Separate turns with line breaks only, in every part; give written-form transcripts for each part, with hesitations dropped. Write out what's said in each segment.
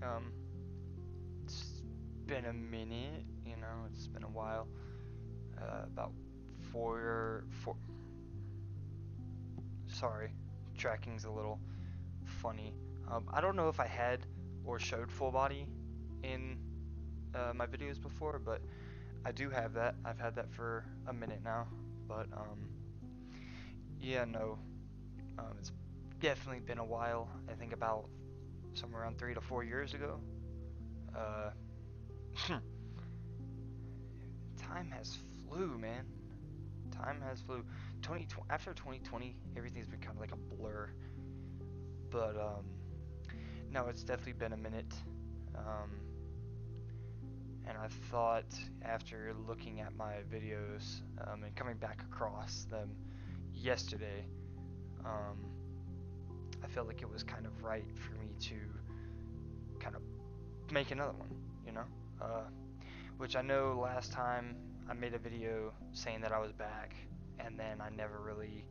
Um, it's been a minute, it's been a while. About four. Sorry, tracking's a little funny. I don't know if I had or showed full body in my videos before, but I do have that. I've had that for a minute now, but yeah, no, it's definitely been a while. I think about somewhere around 3 to 4 years ago. Uh, time has flew, man. Time has flew. After 2020, everything's been kind of like a blur. But no, it's definitely been a minute. Um, and I thought after looking at my videos and coming back across them yesterday, um, I felt like it was kind of right for me to kind of make another one, you know? Uh, which I know last time I made a video saying that I was back, and then I never really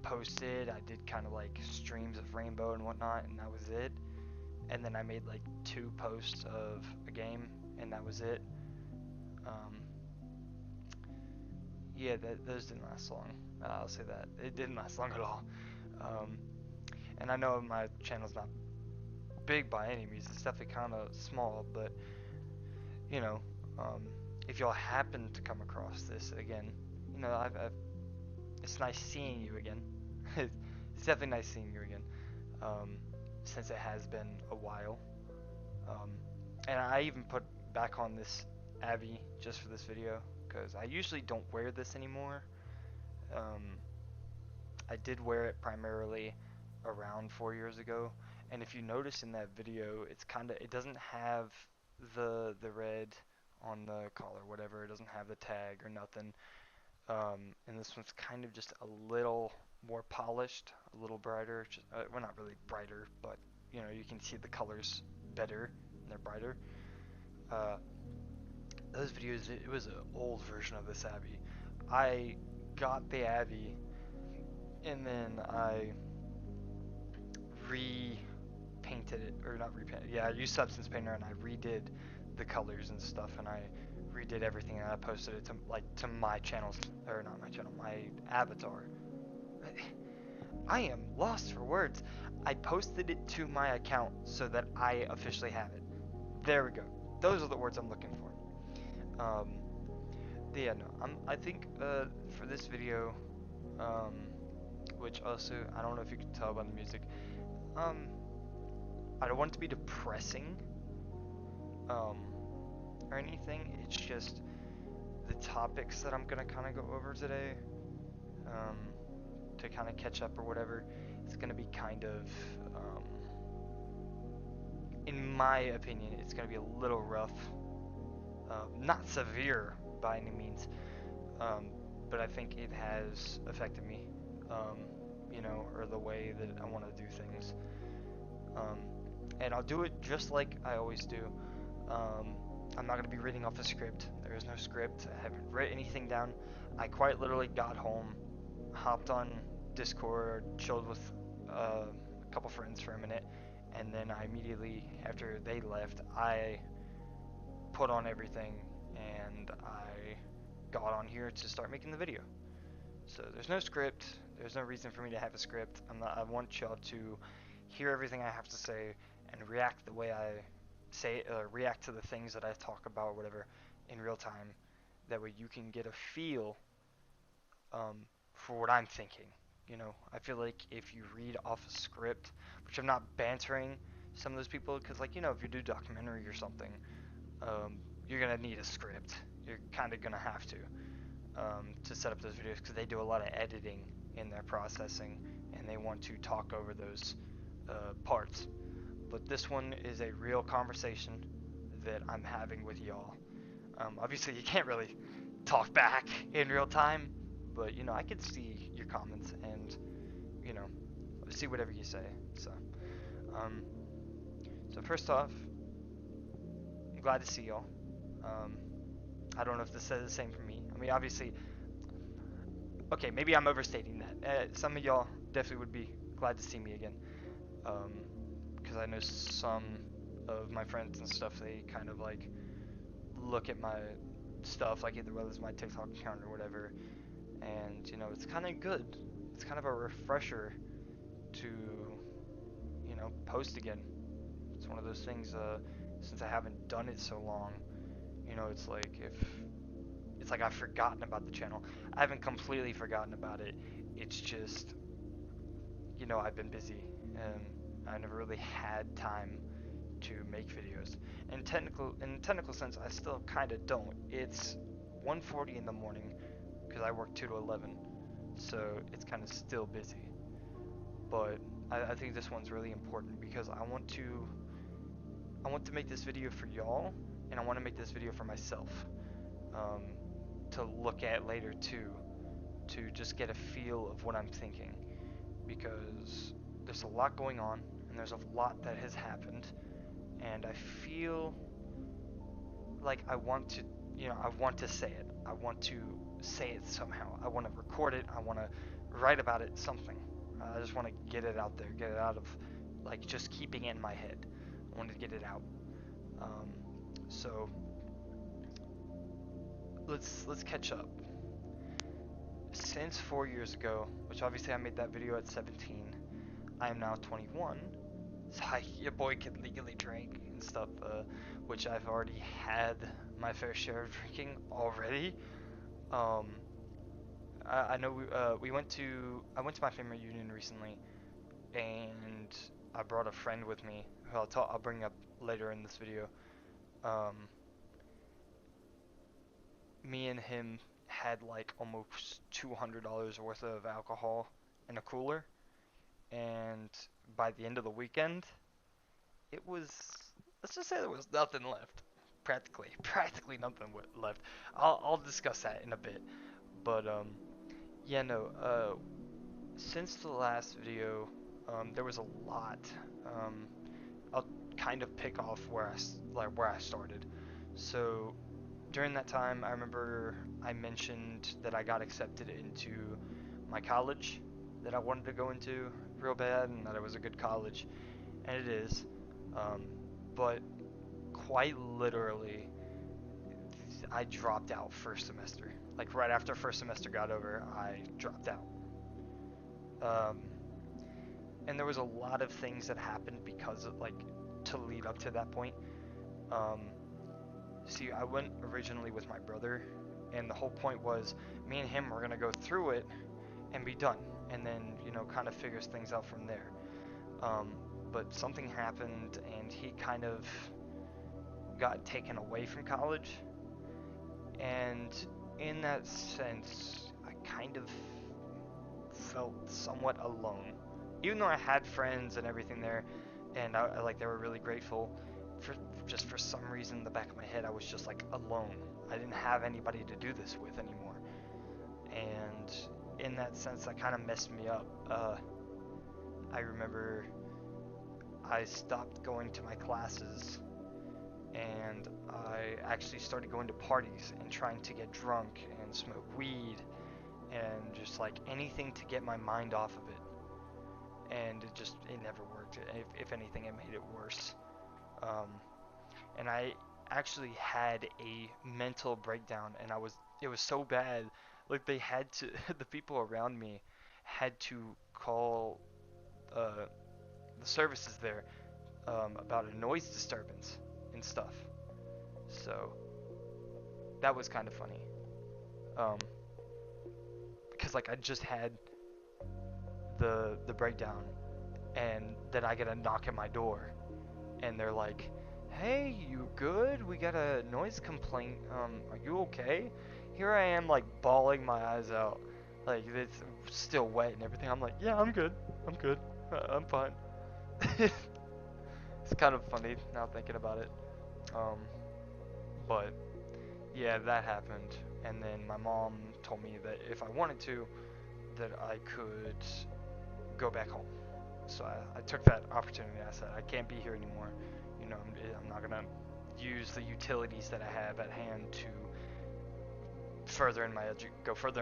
posted. I did kind of like streams of Rainbow and whatnot, and that was it. And then I made like 2 posts of a game, and that was it. Um, yeah, those didn't last long. I'll say that. It didn't last long at all. Um, and I know my channel's not big by any means. It's definitely kind of small, but you know, um, if y'all happen to come across this again, it's nice seeing you again. It's definitely nice seeing you again, um, since it has been a while. Um, and I even put back on this Abby just for this video because I usually don't wear this anymore. Um, I did wear it primarily around 4 years ago, and if you notice in that video, it doesn't have the red on the collar, whatever. It doesn't have the tag or nothing. And this one's kind of just a little more polished, a little brighter. Well, not really brighter, but you can see the colors better and they're brighter. Uh, those videos, it was an old version of this Abby. I got the Abby and then I repainted it, or not repainted. Yeah, I used Substance Painter and I redid the colors and stuff, and I redid everything, and I posted it to my channels, or not my channel, my avatar. I am lost for words. I posted it to my account so that I officially have it. There we go. Those are the words I'm looking for. Yeah, no, I think for this video, um, which also I don't know if you can tell by the music, um, I don't want it to be depressing, um, or anything. It's just the topics that I'm gonna kind of go over today, um, to kind of catch up or whatever. It's gonna be kind of, in my opinion, it's gonna be a little rough. Not severe by any means, um, but I think it has affected me, um, or the way that I want to do things. Um, and I'll do it just like I always do. Um, I'm not going to be reading off a script. There is no script. I haven't written anything down. I quite literally got home, hopped on Discord, chilled with a couple friends for a minute, and then I immediately, after they left, I put on everything and I got on here to start making the video. So there's no script. There's no reason for me to have a script. I want y'all to hear everything I have to say and react the way I say it, react to the things that I talk about or whatever in real time. That way you can get a feel, for what I'm thinking. I feel like if you read off a script, which I'm not bantering some of those people, because if you do documentary or something, you're gonna need a script. You're kind of gonna have to set up those videos because they do a lot of editing in their processing and they want to talk over those parts. But this one is a real conversation that I'm having with y'all. Obviously, you can't really talk back in real time, but I can see your comments and you know see whatever you say. Um, so first off, I'm glad to see y'all. Um, I don't know if this says the same for me. I mean, obviously, okay, maybe I'm overstating that. Some of y'all definitely would be glad to see me again, because I know some of my friends and stuff, they kind of like look at my stuff, like either whether it's my TikTok account or whatever, and you know, it's kind of good. It's kind of a refresher to, you know, post again. It's one of those things, since I haven't done it so long, you know, it's like I've forgotten about the channel. I haven't completely forgotten about it. It's just, you know, I've been busy and I never really had time to make videos. In technical sense, I still kind of don't. It's 1:40 in the morning because I work 2 to 11, so it's kind of still busy. But I think this one's really important because I want to make this video for y'all, and I want to make this video for myself, um, to look at later too, to just get a feel of what I'm thinking, because there's a lot going on and there's a lot that has happened, and I feel like I want to, you know, I want to say it. I want to say it somehow. I want to record it. I want to write about it, something. I just want to get it out there, get it out of, like, just keeping it in my head. I want to get it out. So let's catch up. Since 4 years ago, which obviously I made that video at 17, I am now 21. So your boy can legally drink and stuff, which I've already had my fair share of drinking already. I know I went to my family reunion recently, and I brought a friend with me who I'll bring up later in this video. Me and him had like almost $200 worth of alcohol in a cooler, and by the end of the weekend, it was, let's just say there was nothing left. Practically nothing left. I'll discuss that in a bit. But yeah, no. Since the last video, there was a lot. I'll kind of pick off where I started. So during that time, I remember I mentioned that I got accepted into my college that I wanted to go into real bad, and that it was a good college, and it is. But quite literally, I dropped out first semester. Like right after first semester got over, I dropped out. And there was a lot of things that happened because of, like, to lead up to that point. See, I went originally with my brother, and the whole point was me and him were gonna go through it and be done, and then, you know, kind of figures things out from there. But something happened, and he kind of got taken away from college, and in that sense, I kind of felt somewhat alone. Even though I had friends and everything there, and I like, they were really grateful, for some reason in the back of my head I was just like alone. I didn't have anybody to do this with anymore, and in that sense that kind of messed me up. I remember I stopped going to my classes, and I actually started going to parties and trying to get drunk and smoke weed and just like anything to get my mind off of it. And it never worked. If anything, it made it worse. And I actually had a mental breakdown, and it was so bad. Like, they had to, the people around me had to call the services there, about a noise disturbance and stuff. So that was kind of funny. Because like I just had the breakdown, and then I get a knock at my door, and they're like, "Hey, you good? We got a noise complaint. Are you okay?" Here I am, like, bawling my eyes out, like it's still wet and everything. I'm like, "Yeah, I'm good. I'm good. I'm fine." It's kind of funny now thinking about it. But yeah, that happened, and then my mom told me that if I wanted to, that I could go back home. So I took that opportunity. I said, I can't be here anymore. You know, I'm not gonna use the utilities that I have at hand to go further in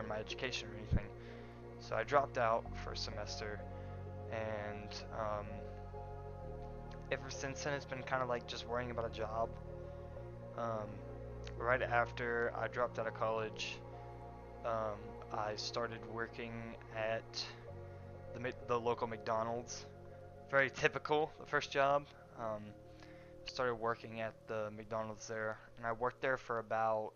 my education or anything. So I dropped out for a semester, and ever since then, it's been kind of like just worrying about a job. Um, right after I dropped out of college, um, I started working at the local McDonald's. Very typical, the first job. Started working at the McDonald's there, and I worked there for about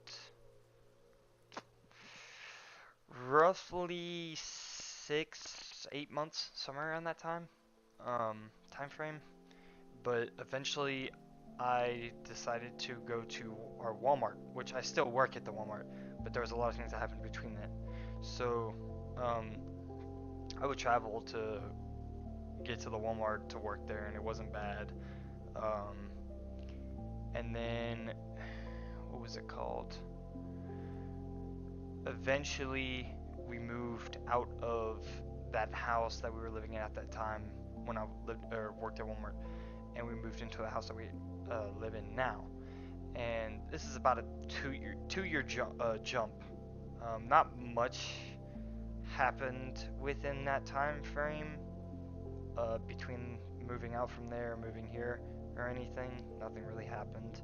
roughly 6, 8 months, somewhere around that time frame. But eventually, I decided to go to our Walmart, which I still work at the Walmart, but there was a lot of things that happened between that. So, um, I would travel to get to the Walmart to work there, and it wasn't bad. Um, and then, what was it called? Eventually, we moved out of that house that we were living in at that time when I lived or worked at Walmart, and we moved into the house that we live in now. And this is about a two year jump. Not much happened within that time frame between moving out from there, moving here, or anything. Nothing really happened.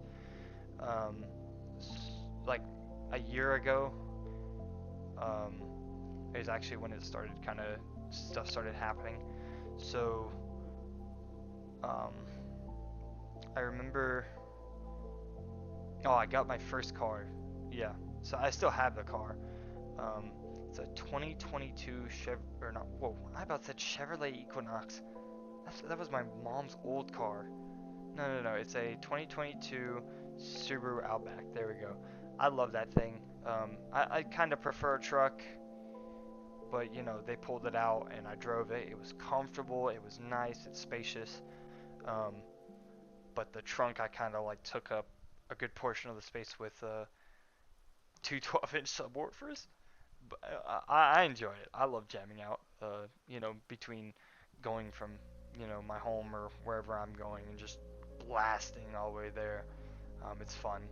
Um, like a year ago, um, is actually when it started kind of stuff started happening. So, um, I remember. Oh, I got my first car. Yeah, so I still have the car. Um, it's a 2022 or not. Whoa, I about said Chevrolet Equinox. That was my mom's old car. No, no, no. It's a 2022 Subaru Outback. There we go. I love that thing. I kind of prefer a truck, but you know, they pulled it out and I drove it. It was comfortable. It was nice. It's spacious. Um, but the trunk I kind of like took up a good portion of the space with two 12-inch subwoofers. But I enjoy it. I love jamming out. Between going from my home or wherever I'm going and just blasting all the way there. It's fun.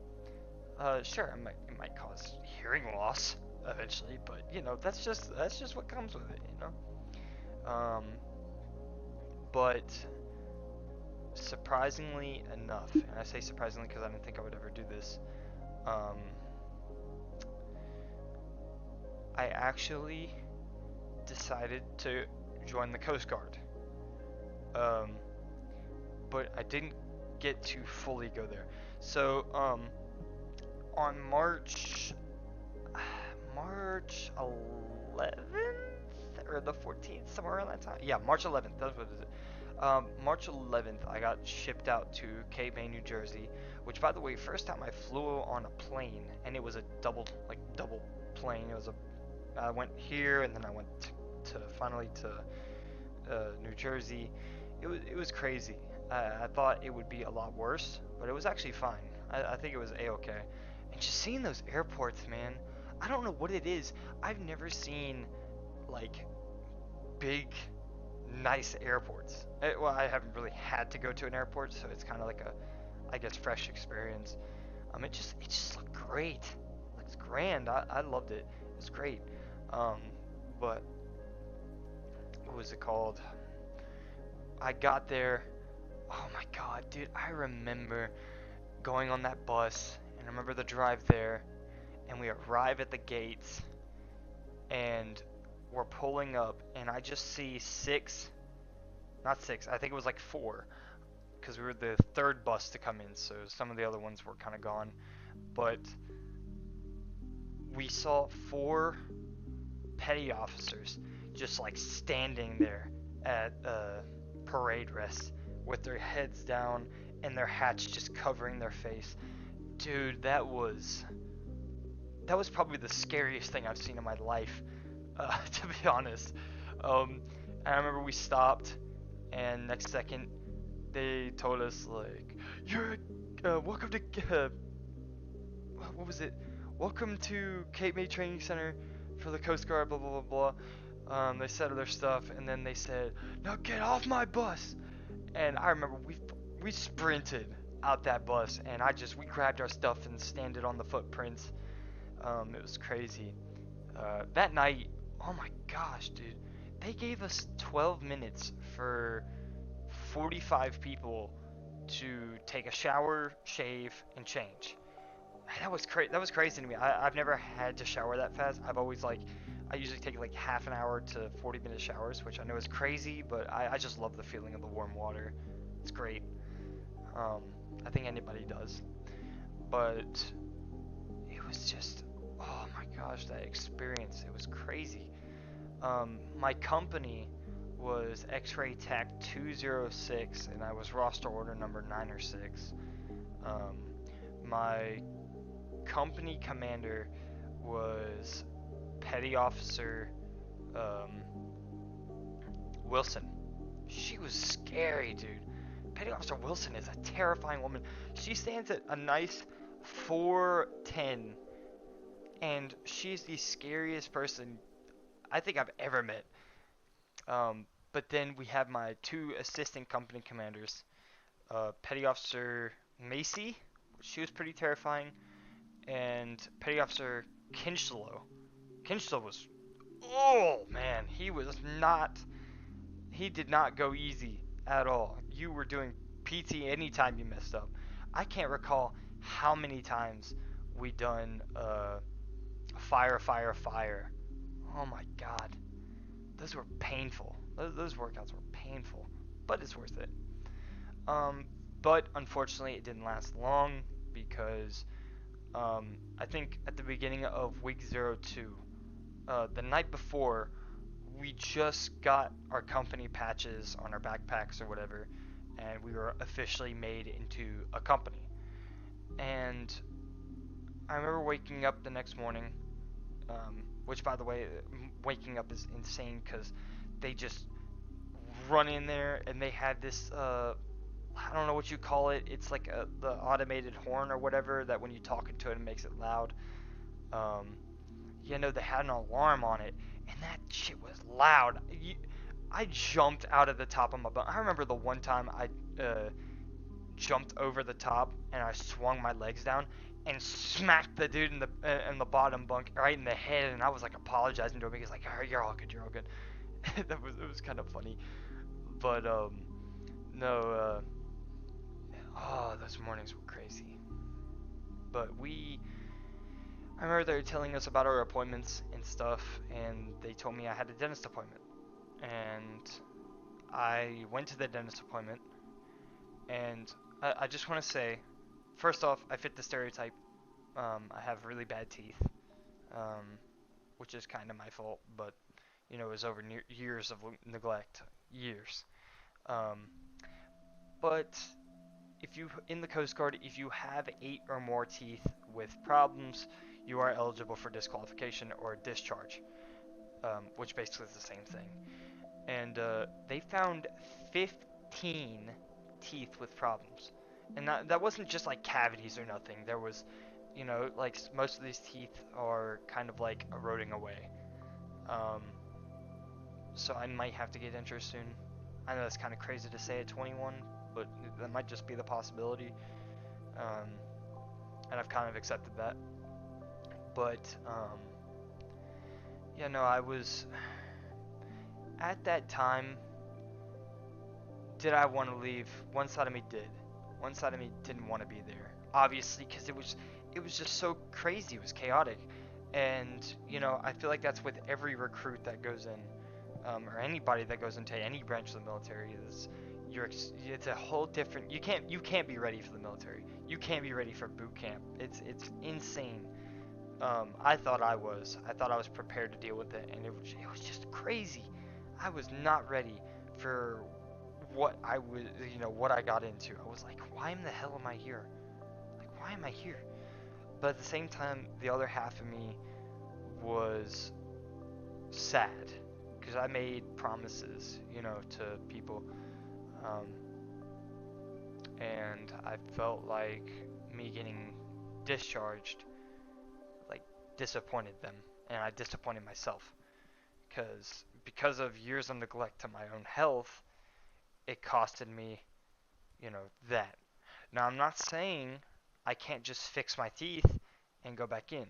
Sure, it might cause hearing loss eventually, but that's just what comes with it, you know. But surprisingly enough, and I say surprisingly because I didn't think I would ever do this. Um, I actually decided to join the Coast Guard. Um, but I didn't get to fully go there. So, on March 11th or the 14th, somewhere around that time. Yeah, March 11th. That's what it is. March 11th, I got shipped out to Cape May, New Jersey. Which, by the way, first time I flew on a plane, and it was a double plane. I went here, and then I went finally to New Jersey. It was crazy. I thought it would be a lot worse, but it was actually fine. I think it was a-okay. And just seeing those airports, man, I don't know what it is. I've never seen like big, nice airports. Well, I haven't really had to go to an airport, so it's kind of like a, I guess, fresh experience. It just looked great. It looks grand. I loved it. It was great. But what was it called? I got there. Oh my god, dude, I remember going on that bus, and I remember the drive there, and we arrive at the gates, and we're pulling up, and I just see not six, I think it was like four, because we were the third bus to come in, so some of the other ones were kind of gone, but we saw four petty officers just like standing there at parade rest with their heads down and their hats just covering their face. Dude, that was probably the scariest thing I've seen in my life, to be honest. I remember we stopped, and next second they told us like, "You're welcome to what was it? Welcome to Cape May Training Center for the Coast Guard." Blah blah blah blah. They said their stuff, and then they said, "Now get off my bus." And I remember we sprinted out that bus, and we grabbed our stuff and standed on the footprints. It was crazy. That night, oh my gosh, dude, they gave us 12 minutes for 45 people to take a shower, shave, and change. That was crazy. That was crazy to me. I've never had to shower that fast. I've always like, I usually take like half an hour to 40-minute showers, which I know is crazy, but I just love the feeling of the warm water. It's great. Um, I think anybody does. But it was just, oh my gosh, that experience. It was crazy. My company was X-Ray Tech 206, and I was roster order number 9 or 6. Um, my company commander was Petty Officer um, Wilson. She was scary, dude. Petty Officer Wilson is a terrifying woman. She stands at a nice 4'10", and she's the scariest person I think I've ever met. But then we have my 2 assistant company commanders, Petty Officer Macy. She was pretty terrifying, and Petty Officer Kinchlow. Kinchlow was, oh man, he did not go easy at all. You were doing PT anytime you messed up. I can't recall how many times we done fire, fire, fire. Oh my god, those were painful. Those workouts were painful, but it's worth it. Um, but unfortunately, it didn't last long because I think at the beginning of week 02, the night before, we just got our company patches on our backpacks or whatever, and we were officially made into a company. And I remember waking up the next morning, which by the way, waking up is insane because they just run in there and they had this I don't know what you call it. It's like the automated horn or whatever that when you talk into it, it makes it loud. Um, they had an alarm on it, and that shit was loud. I jumped out of the top of my butt. I remember the one time I jumped over the top and I swung my legs down and smacked the dude in the bottom bunk right in the head, and I was like apologizing to him. He was like, "All right, you're all good, you're all good." It was kind of funny, but no, oh, those mornings were crazy. But I remember they were telling us about our appointments and stuff, and they told me I had a dentist appointment. And I went to the dentist appointment, and I just want to say, first off, I fit the stereotype. I have really bad teeth, um, which is kind of my fault, but it was over years of neglect, years. Um, but if you in the Coast Guard, if you have 8 or more teeth with problems, you are eligible for disqualification or discharge, which basically is the same thing. And they found 15 teeth with problems, and that wasn't just like cavities or nothing. There was, like most of these teeth are kind of like eroding away. Um, so I might have to get dentures soon. I know that's kind of crazy to say at 21, but that might just be the possibility. Um, and I've kind of accepted that. But no, I was at that time. Did I want to leave? One side of me did. One side of me didn't want to be there. Obviously, because it was just so crazy. It was chaotic, and I feel like that's with every recruit that goes in, or anybody that goes into any branch of the military. It's a whole different. You can't be ready for the military. You can't be ready for boot camp. It's insane. I thought I was. I thought I was prepared to deal with it, and it was just crazy. I was not ready for what I got into. I was like, why in the hell am I here? Like, why am I here? But at the same time, the other half of me was sad because I made promises, to people, um, and I felt like me getting discharged, like, disappointed them, and I disappointed myself because of years of neglect to my own health. It costed me, that. Now, I'm not saying I can't just fix my teeth and go back in.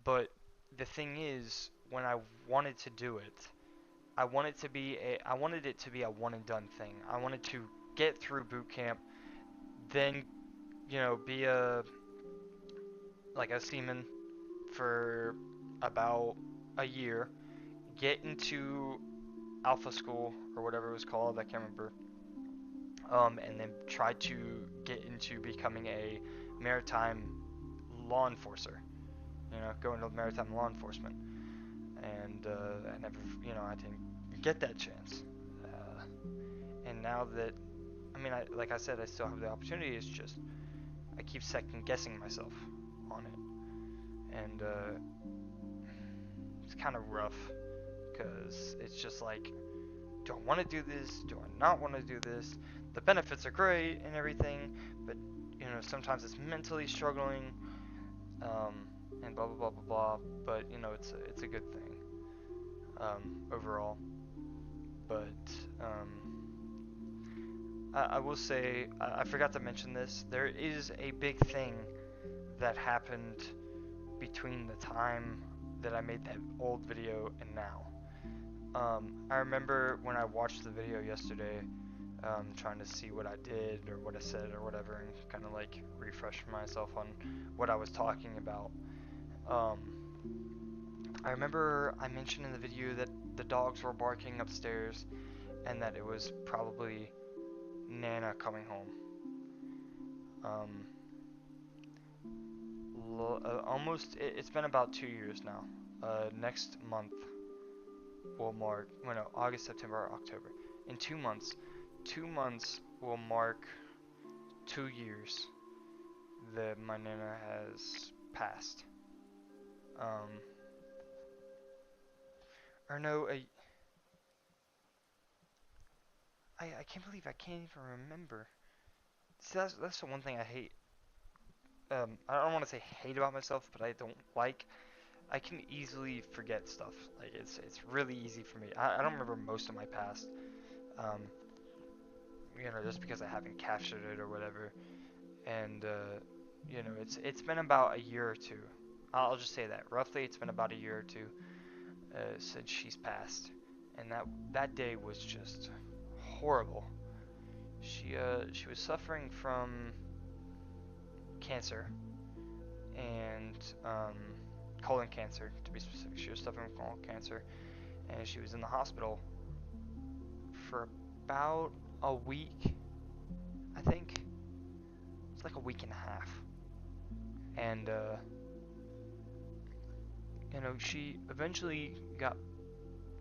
But the thing is, when I wanted to do it, I wanted it to be a one and done thing. I wanted to get through boot camp then be like a seaman for about a year, get into Alpha School or whatever it was called, I can't remember, and then try to get into becoming a maritime law enforcer. Go into maritime law enforcement, and I never, I didn't get that chance. And now that, like I said, I still have the opportunity. It's just I keep second guessing myself on it, and it's kind of rough because it's just like, do I want to do this? Do I not want to do this? The benefits are great and everything, but sometimes it's mentally struggling, and blah blah blah blah blah. But it's a good thing overall. But I will say I forgot to mention this. There is a big thing that happened between the time that I made that old video and now. I remember when I watched the video yesterday, trying to see what I did or what I said or whatever, and kind of like refresh myself on what I was talking about. Um, I remember I mentioned in the video that the dogs were barking upstairs and that it was probably Nana coming home. It's been about 2 years now. Next month will mark, well, no, August, September, October. In 2 months will mark 2 years that my Nana has passed. Or no, I can't believe I can't even remember. See, that's the one thing I hate. I don't want to say hate about myself, but I don't like. I can easily forget stuff. Like it's really easy for me. I don't remember most of my past. Um, just because I haven't captured it or whatever. And it's been about a year or two. I'll just say that roughly. It's been about a year or two since she's passed, and that day was just horrible. She was suffering from cancer and colon cancer, to be specific. She was suffering from colon cancer, and she was in the hospital for about a week, I think. It's like a week and a half. And she eventually got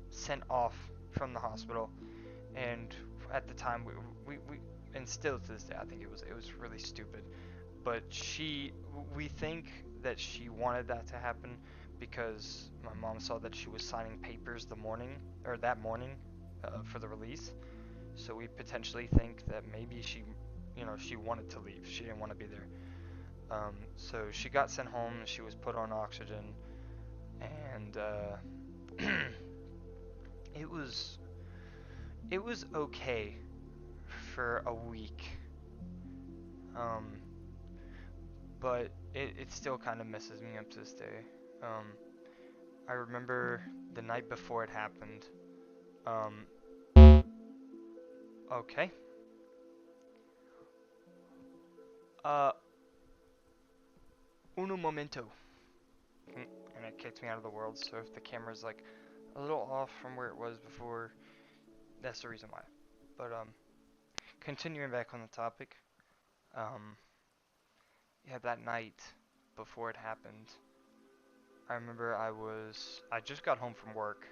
sent off from the hospital, and at the time we and still to this day I think it was really stupid, but we think that she wanted that to happen because my mom saw that she was signing papers that morning for the release. So we potentially think that maybe she wanted to leave. She didn't want to be there. So she got sent home. She was put on oxygen, and it was okay for a week. But it still kind of messes me up to this day. I remember the night before it happened. Okay. Uno momento. And it kicked me out of the world, so if the camera's like a little off from where it was before, that's the reason why. But continuing back on the topic, yeah, that night before it happened, I remember I just got home from work,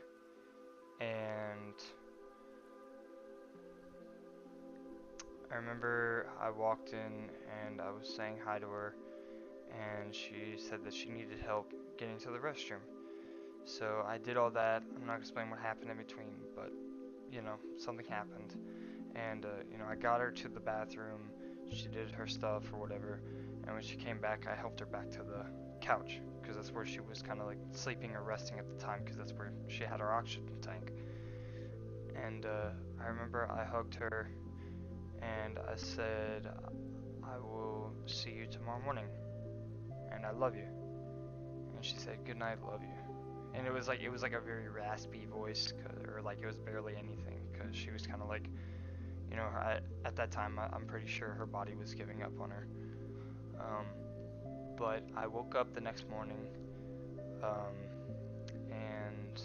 and I remember I walked in and I was saying hi to her, and she said that she needed help getting to the restroom. So I did all that. I'm not gonna explain what happened in between, but something happened, and I got her to the bathroom. She did her stuff or whatever, and when she came back, I helped her back to the couch because that's where she was kind of like sleeping or resting at the time because that's where she had her oxygen tank. And I remember I hugged her and I said, "I will see you tomorrow morning, and I love you." And she said, "Good night, love you." And it was like a very raspy voice, or like it was barely anything, because she was kind of like, you know, at that time, I'm pretty sure her body was giving up on her. Um, but I woke up the next morning, um, and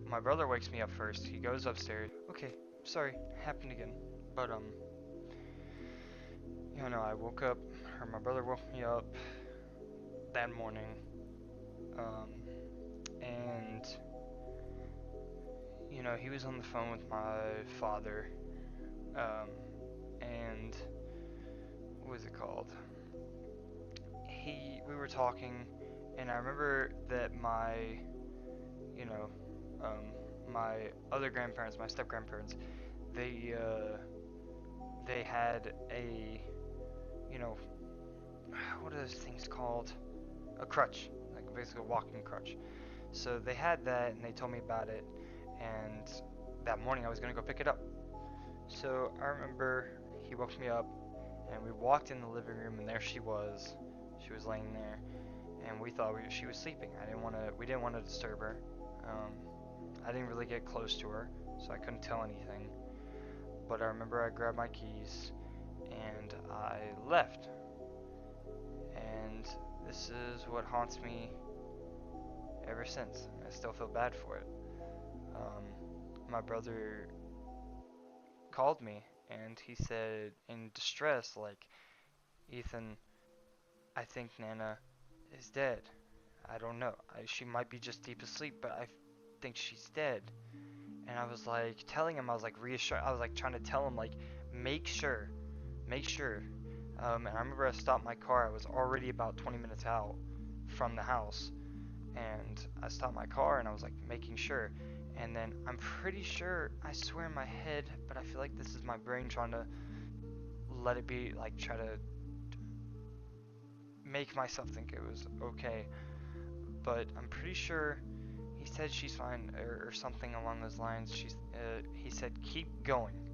my brother wakes me up first. He goes upstairs. Okay, sorry, happened again. But you know, I woke up, or my brother woke me up that morning, um, and you know, he was on the phone with my father, um, and what was it called? We were talking, and I remember that you know, um, my other grandparents, my step grandparents, they had a, you know, what are those things called? A crutch, like basically a walking crutch. So they had that, and they told me about it, and that morning I was gonna go pick it up. So I remember he woke me up, and we walked in the living room, and there she was. She was laying there, and we thought she was sleeping. We didn't want to disturb her. Um, I didn't really get close to her, so I couldn't tell anything. But I remember I grabbed my keys, and I left. And this is what haunts me ever since. I still feel bad for it. Um, my brother called me, and he said in distress, like, Ethan, I think Nana is dead. I don't know. She might be just deep asleep, but I think she's dead. And I was like telling him, I was like reassuring, I was like trying to tell him, like, make sure, make sure. And I remember I stopped my car. I was already about 20 minutes out from the house, and I stopped my car and I was like making sure. And then I'm pretty sure, I swear in my head, but I feel like this is my brain trying to let it be, like try to make myself think it was okay. But I'm pretty sure he said she's fine, or something along those lines. He said keep going,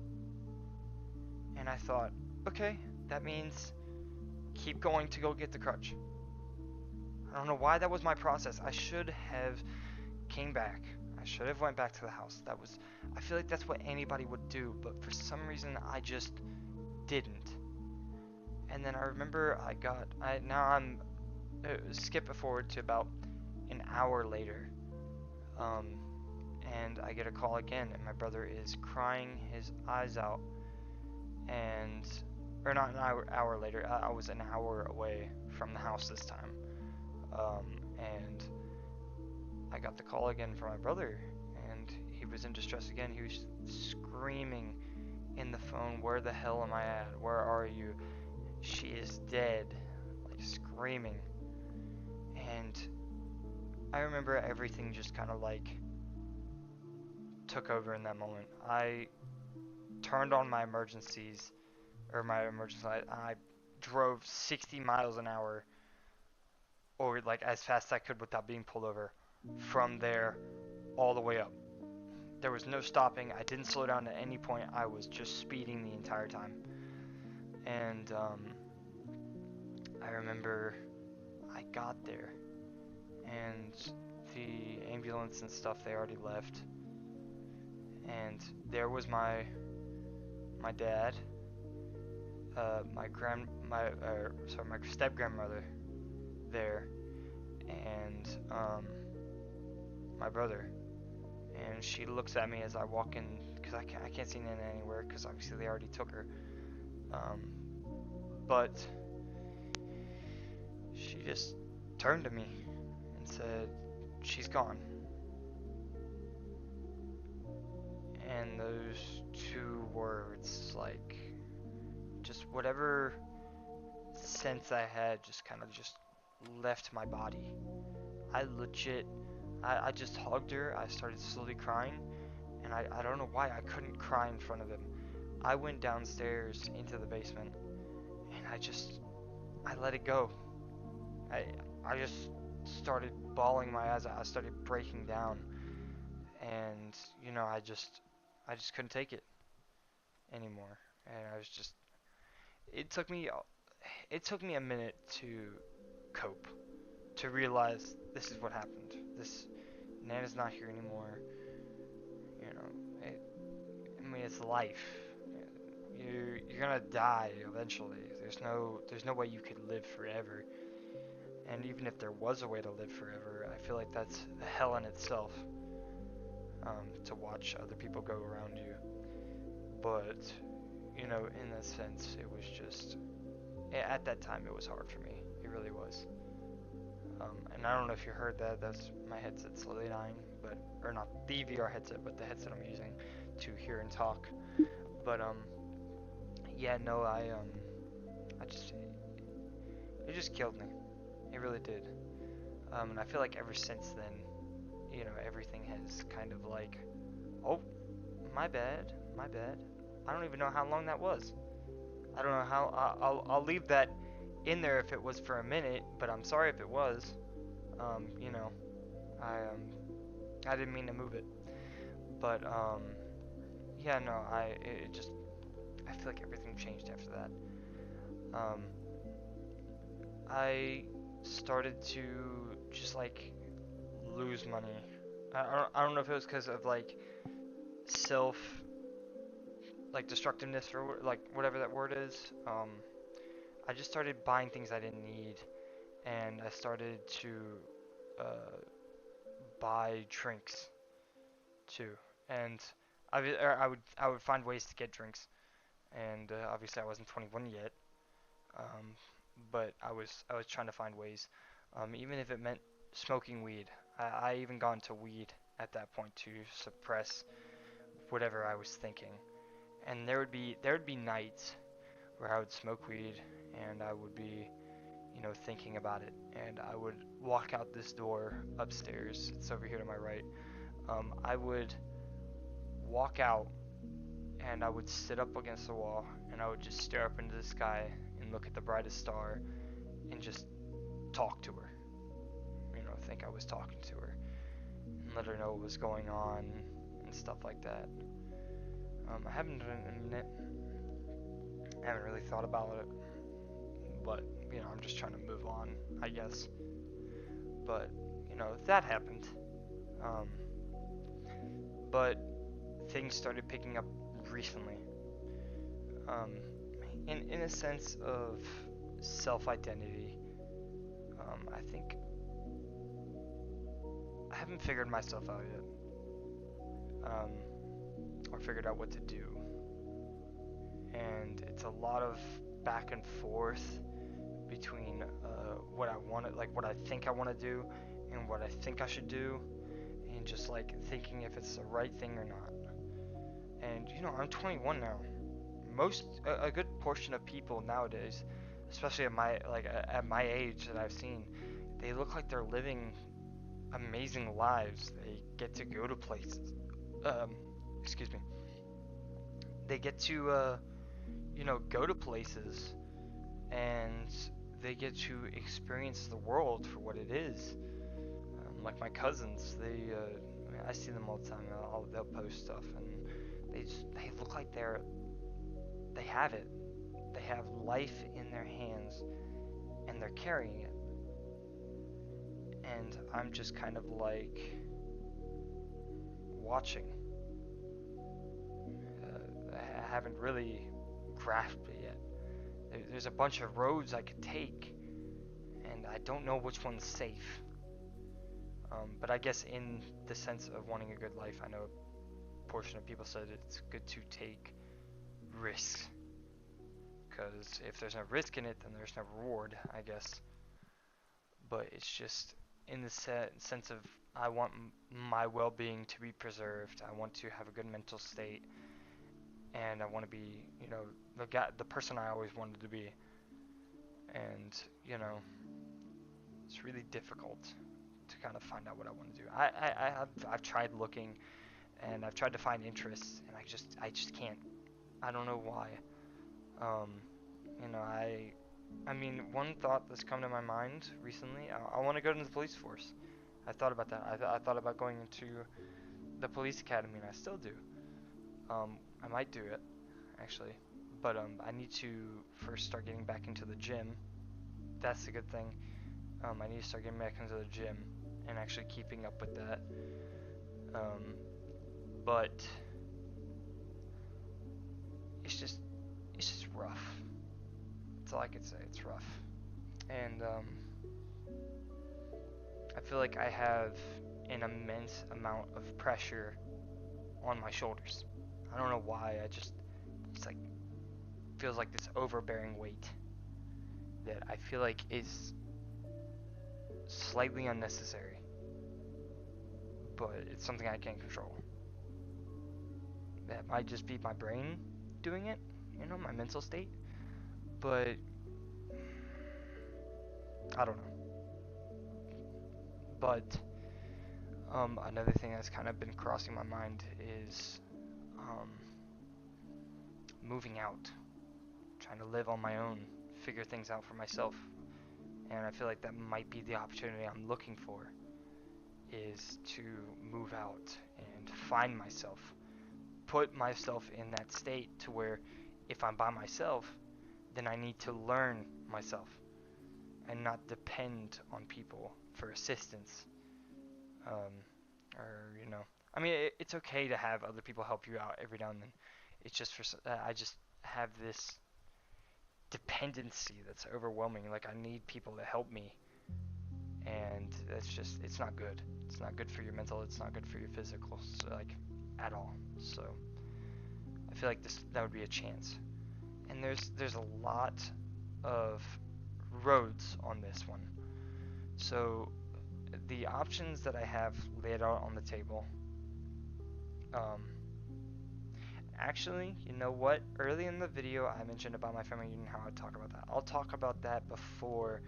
and I thought, okay, that means keep going to go get the crutch. I don't know why that was my process. I should have came back. I should have went back to the house. I feel like that's what anybody would do, but for some reason I just didn't. And then I remember now I'm skip it forward to about an hour later. Um, and I get a call again, and my brother is crying his eyes out. And, or not an hour later, I was an hour away from the house this time. And I got the call again from my brother, and he was in distress again. He was screaming in the phone, "Where the hell am I at? Where are you? She is dead," like screaming. And I remember everything just kind of like took over in that moment. I turned on my emergencies, or my emergency light, and I drove 60 miles an hour, or like as fast as I could without being pulled over, from there all the way up. There was no stopping. I didn't slow down at any point. I was just speeding the entire time. And I remember I got there, and the ambulance and stuff, they already left. And there was my dad, my step grandmother there, and my brother. And she looks at me as I walk in, because I can't see Nana anywhere, because obviously they already took her. But she just turned to me and said, "She's gone." And those two words, like, just whatever sense I had just kind of just left my body. I just hugged her. I started slowly crying, and I don't know why I couldn't cry in front of him. I went downstairs into the basement, and I let it go. I, I just started bawling my eyes out. I started breaking down, and you know, I just couldn't take it anymore. And I was just, it took me, it took me a minute to cope, to realize this is what happened. Nana's not here anymore. You know, mean, it's life. You're gonna die eventually. There's no way you could live forever. And even if there was a way to live forever, I feel like that's a hell in itself. To watch other people go around you. But you know, in a sense, it was just at that time it was hard for me. It really was. And I don't know if you heard that. That's my headset slowly dying, but or not the VR headset, but the headset I'm using to hear and talk. But yeah, no, I just it just killed me. It really did. And I feel like ever since then, you know, everything has kind of like, oh, my bad, my bad. I don't even know how long that was. I don't know how. I'll leave that in there if it was for a minute, but I'm sorry if it was. You know, I didn't mean to move it, but yeah, no, it just I feel like everything changed after that. Um, I started to just like lose money. I don't know if it was because of like self like destructiveness or like whatever that word is. I just started buying things I didn't need, and I started to uh, buy drinks too. And I would find ways to get drinks, and obviously I wasn't 21 yet. Um, but I was trying to find ways, even if it meant smoking weed. I even got into weed at that point to suppress whatever I was thinking. And there would be nights where I would smoke weed and I would be, you know, thinking about it. And I would walk out this door upstairs. It's over here to my right. I would walk out and I would sit up against the wall and I would just stare up into the sky and look at the brightest star and just talk to her. You know, think I was talking to her and let her know what was going on and stuff like that. I haven't done it in a minute. I haven't really thought about it, but you know, I'm just trying to move on, I guess. But you know, that happened. Um, but things started picking up recently. Um, in a sense of self-identity, I think I haven't figured myself out yet, or figured out what to do. And it's a lot of back and forth between what I want, like what I think I want to do, and what I think I should do, and just like thinking if it's the right thing or not. And you know, I'm 21 now. A good portion of people nowadays, especially at my age that I've seen, they look like they're living amazing lives. They get to go to places. Um, excuse me. They get to you know, go to places and they get to experience the world for what it is. Like my cousins, I mean, I see them all the time. They'll post stuff and they look like they have it. They have life in their hands and they're carrying it. And I'm just kind of like watching. I haven't really grasped it yet. There's a bunch of roads I could take, and I don't know which one's safe. But I guess in the sense of wanting a good life, I know a portion of people said it's good to take risks. Because if there's no risk in it, then there's no reward, I guess. But it's just in the sense of I want my well-being to be preserved. I want to have a good mental state, and I want to be, you know, the person I always wanted to be. And you know, it's really difficult to kind of find out what I want to do. I've tried looking, and I've tried to find interests, and I just can't. I don't know why. You know, I mean, one thought that's come to my mind recently, I want to go into the police force. I thought about that. I thought about going into the police academy, and I still do. I might do it, actually. But I need to first start getting back into the gym. That's a good thing. I need to start getting back into the gym and actually keeping up with that. But it's just rough. That's all I could say. It's rough. And I feel like I have an immense amount of pressure on my shoulders. I don't know why. It's like feels like this overbearing weight that I feel like is slightly unnecessary, but it's something I can't control. That might just be my brain doing it, my mental state, but I don't know. But another thing that's kind of been crossing my mind is moving out, trying to live on my own, figure things out for myself. And I feel like that might be the opportunity I'm looking for, is to move out and find myself, put myself in that state to where if I'm by myself, then I need to learn myself and not depend on people for assistance. Or I mean, it's okay to have other people help you out every now and then. It's just I just have this dependency that's overwhelming. Like, I need people to help me, and it's not good. It's not good for your mental. It's not good for your physical, so, like, at all. So I feel like that would be a chance. And there's a lot of roads on this one. So the options that I have laid out on the table. Actually, you know what? Early in the video, I mentioned about my family union, how I'd talk about that. I'll talk about that before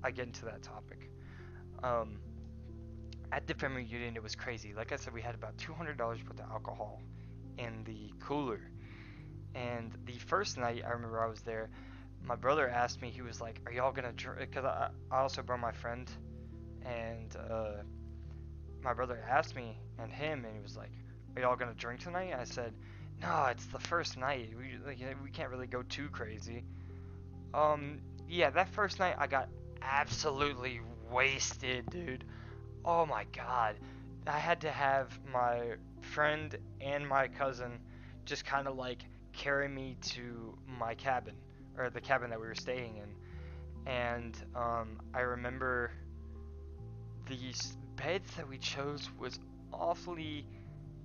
I get into that topic. At the family reunion, it was crazy. Like I said, we had about $200 worth of alcohol in the cooler. And the first night, I remember I was there, my brother asked me, he was like, are y'all gonna drink? Because I also brought my friend, and my brother asked me and him, and he was like, are y'all gonna drink tonight? I said, no, it's the first night. We can't really go too crazy. Yeah, that first night I got absolutely wasted, dude. Oh my god. I had to have my friend and my cousin just kind of like carry me to my cabin, or the cabin that we were staying in. And I remember these beds that we chose was awfully,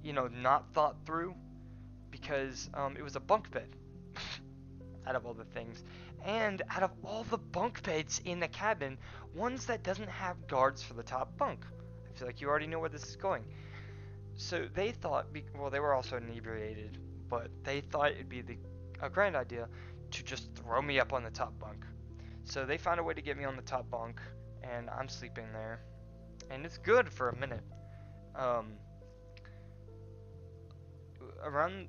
not thought through, because it was a bunk bed out of all the things. And out of all the bunk beds in the cabin, ones that doesn't have guards for the top bunk. I feel like you already know where this is going. So they thought, well, they were also inebriated, but they thought it'd be a grand idea to just throw me up on the top bunk. So they found a way to get me on the top bunk, and I'm sleeping there. And it's good for a minute.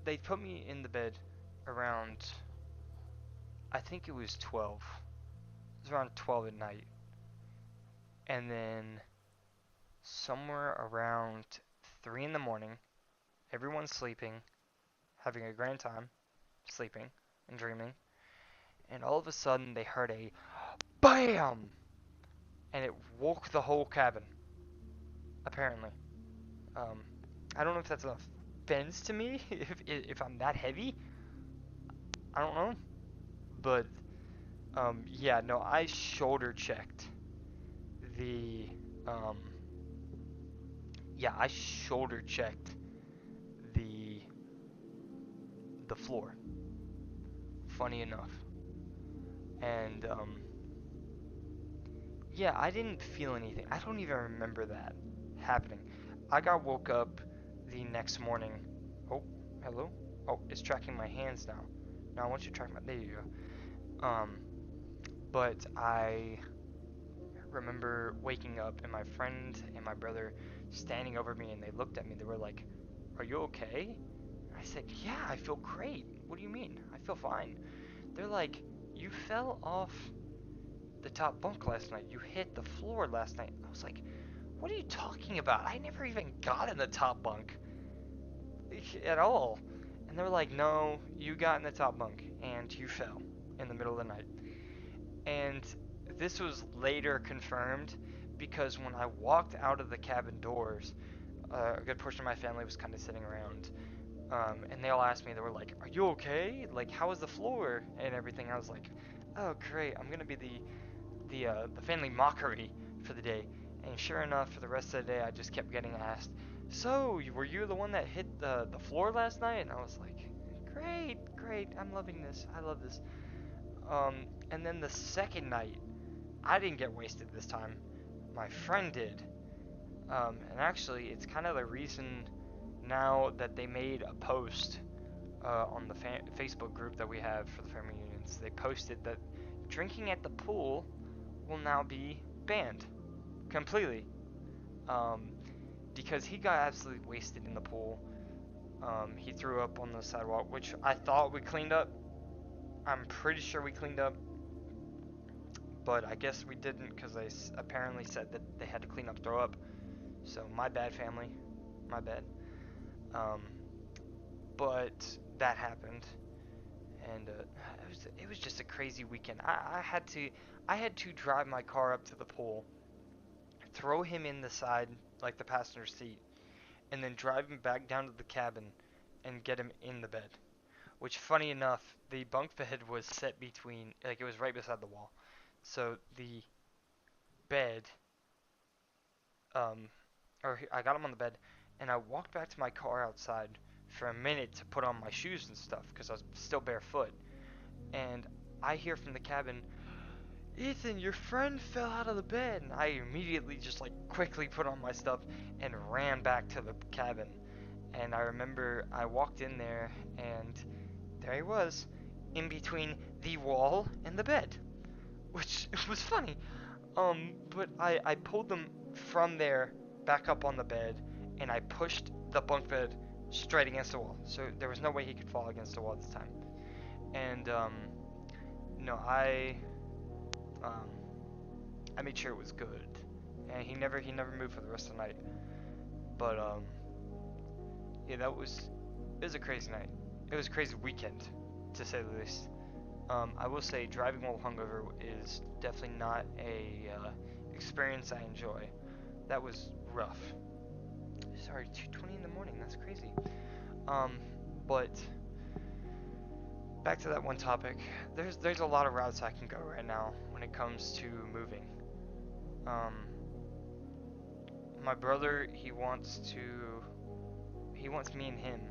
They put me in the bed around, I think it was 12. It was around 12 at night. And then somewhere around 3 in the morning, everyone's sleeping, having a grand time, sleeping and dreaming. And all of a sudden they heard a BAM! And it woke the whole cabin, apparently. I don't know if that's an offense to me, if I'm that heavy. I don't know. But, yeah, no, I shoulder checked the, I shoulder checked the floor. Funny enough. And, yeah, I didn't feel anything. I don't even remember that happening. I got woke up the next morning. Oh, hello? Oh, it's tracking my hands now. Now I want you to track there you go. But I remember waking up and my friend and my brother standing over me, and they looked at me. They were like, are you okay? I said, yeah, I feel great. What do you mean? I feel fine. They're like, you fell off the top bunk last night. You hit the floor last night. I was like, what are you talking about? I never even got in the top bunk at all. And they were like, no, you got in the top bunk and you fell in the middle of the night. And this was later confirmed because when I walked out of the cabin doors, a good portion of my family was kind of sitting around, And they all asked me, they were like, "Are you okay? Like, how is the floor and everything?" I was like, "Oh, great! I'm gonna be the family mockery for the day." And sure enough, for the rest of the day, I just kept getting asked, "So, were you the one that hit the floor last night?" And I was like, "Great, great! I'm loving this. I love this." And then the second night, I didn't get wasted this time. My friend did. And actually, it's kind of the reason now that they made a post on the Facebook group that we have for the family reunions. They posted that drinking at the pool will now be banned completely. Um, because he got absolutely wasted in the pool. He threw up on the sidewalk, which I thought we cleaned up. I'm pretty sure we cleaned up, but I guess we didn't because they apparently said that they had to clean up throw up. So my bad, family, my bad. Um, but that happened, and it was just a crazy weekend. I had to drive my car up to the pool, throw him in the side like the passenger seat, and then drive him back down to the cabin and get him in the bed. Which, funny enough, the bunk bed was set between, like, it was right beside the wall. So the bed, um, I got him on the bed, and I walked back to my car outside for a minute to put on my shoes and stuff because I was still barefoot. And I hear from the cabin, "Ethan, your friend fell out of the bed." And I immediately just like quickly put on my stuff and ran back to the cabin. And I remember I walked in there and there he was, in between the wall and the bed, which was funny. But I pulled them from there back up on the bed, and I pushed the bunk bed straight against the wall, so there was no way he could fall against the wall at the time. And no, um, I made sure it was good, and he never moved for the rest of the night. But yeah, it was a crazy night. It was a crazy weekend, to say the least. I will say driving while hungover is definitely not a experience I enjoy. That was rough. Sorry, 2:20 in the morning. That's crazy. Um, but back to that one topic. There's a lot of routes I can go right now when it comes to moving. Um, my brother, he wants me and him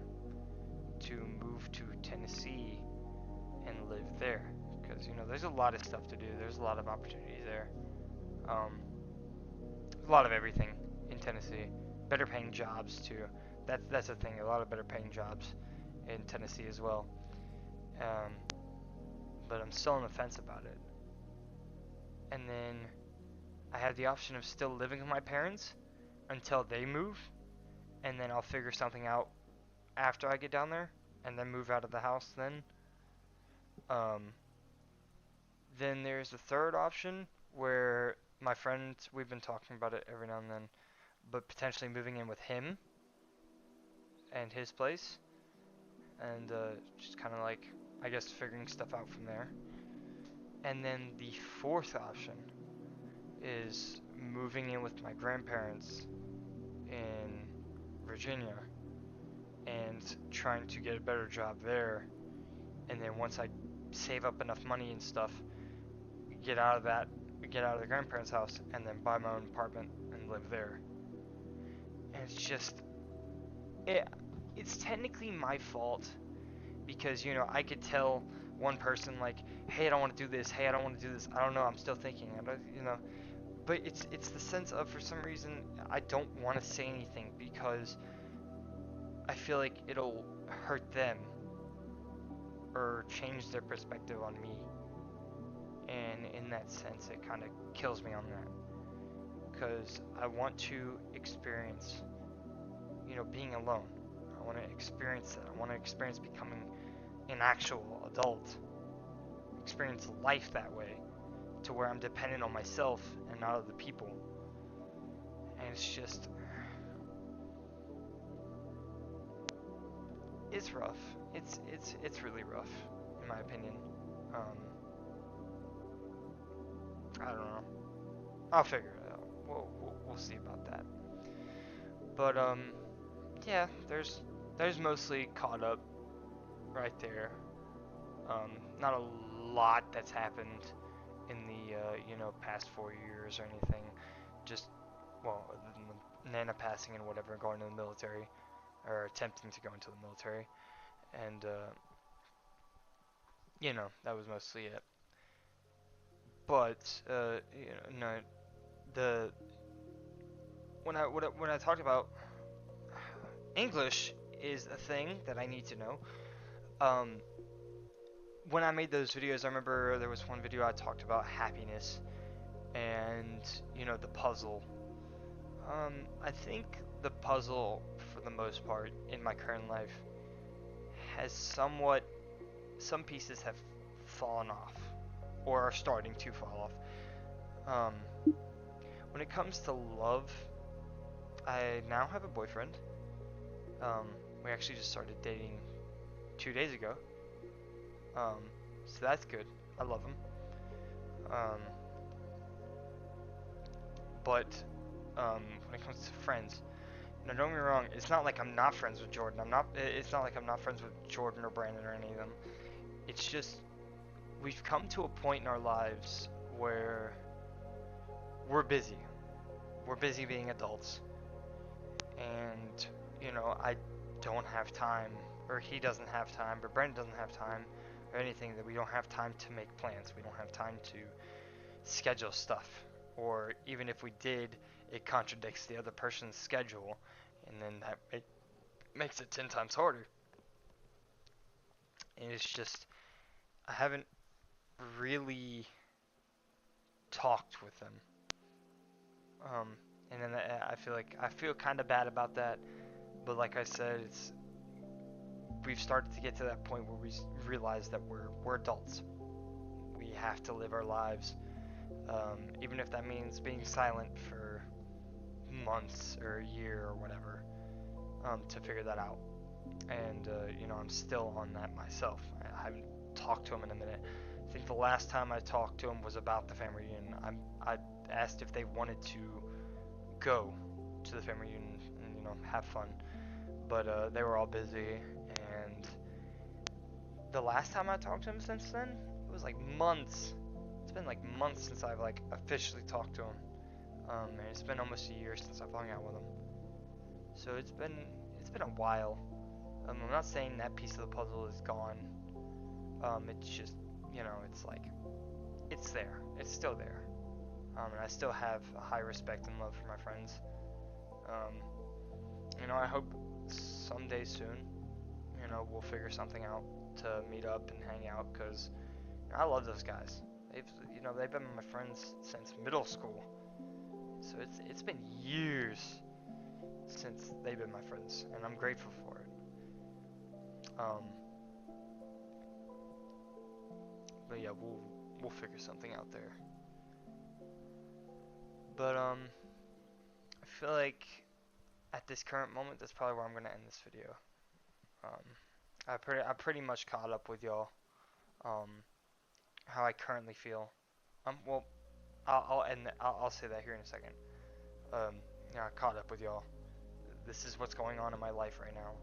to move to Tennessee and live there because there's a lot of stuff to do. There's a lot of opportunities there. Um, a lot of everything in Tennessee. Better paying jobs too. That's the thing. A lot of better paying jobs in Tennessee as well. Um, but I'm still on the fence about it. And then I have the option of still living with my parents until they move, and then I'll figure something out after I get down there, and then move out of the house. Um, then there's the third option where my friends, we've been talking about it every now and then, but potentially moving in with him and his place, and just kind of like, I guess, figuring stuff out from there. And then the fourth option is moving in with my grandparents in Virginia and trying to get a better job there. And then once I save up enough money and stuff, get out of that, get out of the grandparents' house, and then buy my own apartment and live there. And it's just, it, it's technically my fault because I could tell one person like, "Hey, I don't want to do this. Hey, I don't want to do this. I don't know. I'm still thinking." I don't. But it's the sense of, for some reason, I don't want to say anything because I feel like it'll hurt them or change their perspective on me. And in that sense, it kind of kills me on that because I want to experience, being alone. I want to experience that. I want to experience becoming an actual adult, experience life that way, to where I'm dependent on myself and not other people. And it's rough. It's really rough, in my opinion. Um, I don't know. I'll figure it out. We'll see about that. But yeah, that was mostly caught up right there. Not a lot that's happened in the past 4 years or anything. Just well, Nana passing and whatever, going to the military or attempting to go into the military, and that was mostly it. But no, the when I talked about English is a thing that I need to know. Um, when I made those videos, I remember there was one video I talked about happiness and the puzzle. I think the puzzle, for the most part, in my current life, has some pieces have fallen off or are starting to fall off. When it comes to love, I now have a boyfriend. We actually just started dating 2 days ago. So that's good. I love him. But when it comes to friends, now don't get me wrong. It's not like I'm not friends with Jordan. It's not like I'm not friends with Jordan or Brandon or any of them. It's just we've come to a point in our lives where we're busy. We're busy being adults, and I don't have time, or he doesn't have time, or Brandon doesn't have time, or anything. That we don't have time to make plans. We don't have time to schedule stuff, or even if we did, it contradicts the other person's schedule, and then that it makes it 10 times harder. And it's just I haven't really talked with them. And then I feel kind of bad about that, but like I said, we've started to get to that point where we realize that we're adults. We have to live our lives, even if that means being silent for months or a year or whatever, to figure that out. And I'm still on that myself. I haven't talked to him in a minute. I think the last time I talked to him was about the family reunion. I asked if they wanted to go to the family reunion and have fun, but they were all busy. And the last time I talked to him since then, it was like months. It's been like months since I've like officially talked to him. And it's been almost a year since I've hung out with him. So it's been a while. I'm not saying that piece of the puzzle is gone. It's just it's like it's there. It's still there. And I still have a high respect and love for my friends. I hope someday soon, we'll figure something out to meet up and hang out, because I love those guys. They've been my friends since middle school. So it's been years since they've been my friends, and I'm grateful for it. But yeah, we'll figure something out there. But I feel like at this current moment, that's probably where I'm gonna end this video. I pretty much caught up with y'all. How I currently feel. Well, I'll end. I'll say that here in a second. I caught up with y'all. This is what's going on in my life right now.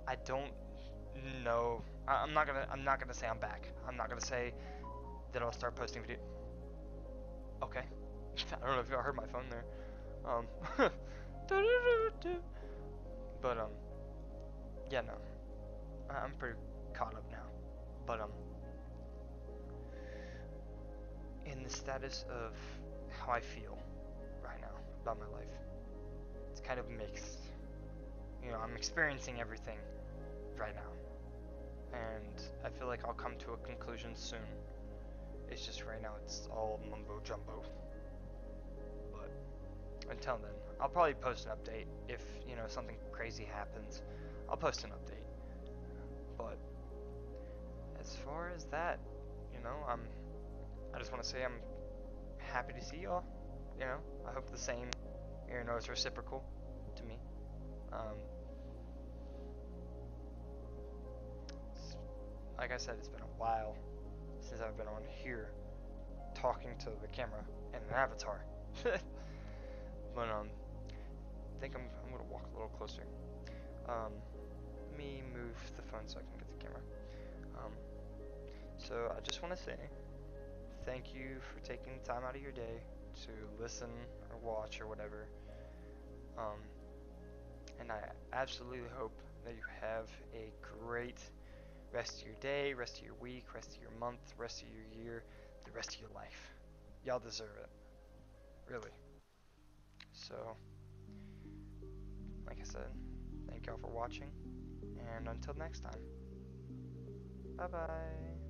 I don't know. I'm not gonna say I'm back. I'm not gonna say that I'll start posting video. Okay. I don't know if y'all heard my phone there. But yeah, no. I'm pretty caught up now. But in the status of how I feel right now about my life, it's kind of mixed. I'm experiencing everything right now, and I feel like I'll come to a conclusion soon. It's just right now it's all mumbo jumbo. But until then, I'll probably post an update if something crazy happens. I'll post an update. But as far as that, I just want to say I'm happy to see y'all. I hope the same is reciprocal to me. Like I said, it's been a while since I've been on here talking to the camera and an avatar. But think I'm gonna walk a little closer. Let me move the phone so I can get the camera. So I just want to say thank you for taking time out of your day to listen or watch or whatever. And I absolutely hope that you have a great rest of your day, rest of your week, rest of your month, rest of your year, the rest of your life. Y'all deserve it. Really. So, like I said, thank y'all for watching, and until next time, bye bye.